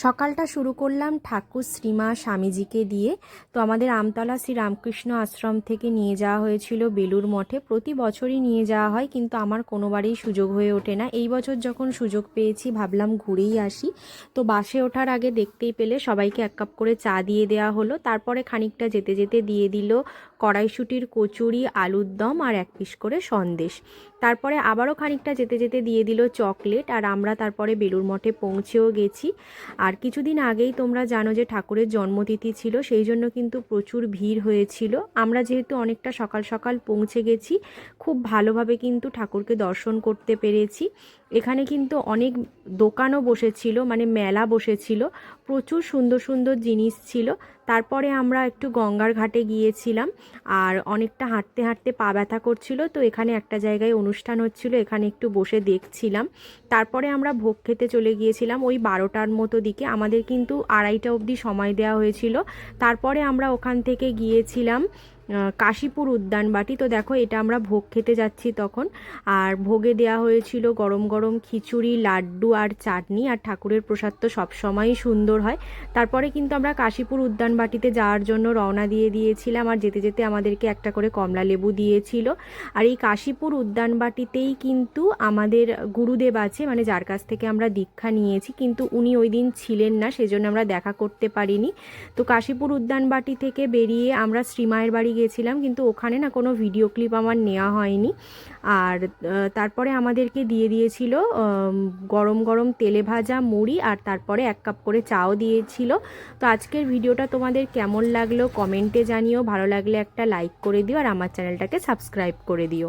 সকালটা শুরু করলাম ঠাকুর শ্রীমা স্বামীজিকে দিয়ে। তো আমাদের আমতলা শ্রী রামকৃষ্ণ আশ্রম থেকে নিয়ে যাওয়া হয়েছিল বেলুড় মঠে। প্রতি বছরই নিয়ে যাওয়া হয়, কিন্তু আমার কোনোবারই সুযোগ হয়ে ওঠে না। এই বছর যখন সুযোগ পেয়েছি ভাবলাম ঘুরেই আসি। তো বাসে ওঠার আগে দেখতেই পেলে সবাইকে এক কাপ করে চা দিয়ে দেওয়া হলো। তারপরে খানিকটা যেতে যেতে দিয়ে দিল কড়াইশুঁটির কচুরি, আলুর দম আর এক পিস করে সন্দেশ। তারপরে আবারও খানিকটা যেতে যেতে দিয়ে দিল চকলেট। আর আমরা তারপরে বেলুড় মঠে পৌঁছেও গেছি। আর কিছুদিন আগেই তোমরা জানো যে ঠাকুরের জন্মতিথি ছিল, সেই জন্য কিন্তু প্রচুর ভিড় হয়েছিল। আমরা যেহেতু অনেকটা সকাল সকাল পৌঁছে গেছি, খুব ভালোভাবে কিন্তু ঠাকুরকে দর্শন করতে পেরেছি। এখানে কিন্তু অনেক দোকানও বসেছিল, মানে মেলা বসেছিল, প্রচুর সুন্দর সুন্দর জিনিস ছিল। তারপরে আমরা একটু গঙ্গার ঘাটে গিয়েছিলাম, আর অনেকটা হাঁটতে হাঁটতে পা ব্যথা করছিল, তো এখানে একটা জায়গায় অনুষ্ঠান হচ্ছিল, এখানে একটু বসে দেখছিলাম। তারপরে আমরা ভোগ খেতে চলে গিয়েছিলাম ওই 12টার মতো দিকে। আমাদের কিন্তু 2:30 অবধি সময় দেওয়া হয়েছিল। তারপরে আমরা ওখান থেকে গিয়েছিলাম কাশীপুর উদ্যানবাটি। তো দেখো, এটা আমরা ভোগ খেতে যাচ্ছি তখন। আর ভোগে দেয়া হয়েছিল গরম গরম খিচুড়ি, লাড্ডু আর চাটনি। আর ঠাকুরের প্রসাদ তো সবসময়ই সুন্দর হয়। তারপরে কিন্তু আমরা কাশীপুর উদ্যানবাটিতে যাওয়ার জন্য রওনা দিয়ে দিয়েছিলাম। আর যেতে যেতে আমাদেরকে একটা করে কমলা লেবু দিয়েছিল। আর এই কাশীপুর উদ্যানবাটিতেই কিন্তু আমাদের গুরুদেব আছে, মানে যার কাছ থেকে আমরা দীক্ষা নিয়েছি, কিন্তু উনি ওই দিন ছিলেন না, সেজন্য আমরা দেখা করতে পারিনি। তো কাশীপুর উদ্যানবাটি থেকে বেরিয়ে আমরা শ্রীমায়ের বাড়ি গেছিলাম, কিন্তু ওখানে না কোনো ভিডিও ক্লিপ আমার নেওয়া হয়নি। আর তারপরে আমাদেরকে দিয়ে দিয়েছিল গরম গরম তেলে ভাজা মুড়ি, আর তারপরে এক কাপ করে চাও দিয়েছিল। তো আজকের ভিডিওটা তোমাদের কেমন লাগলো কমেন্টে জানিও। ভালো লাগলে একটা লাইক করে দিও, আর আমার চ্যানেলটাকে সাবস্ক্রাইব করে দিও।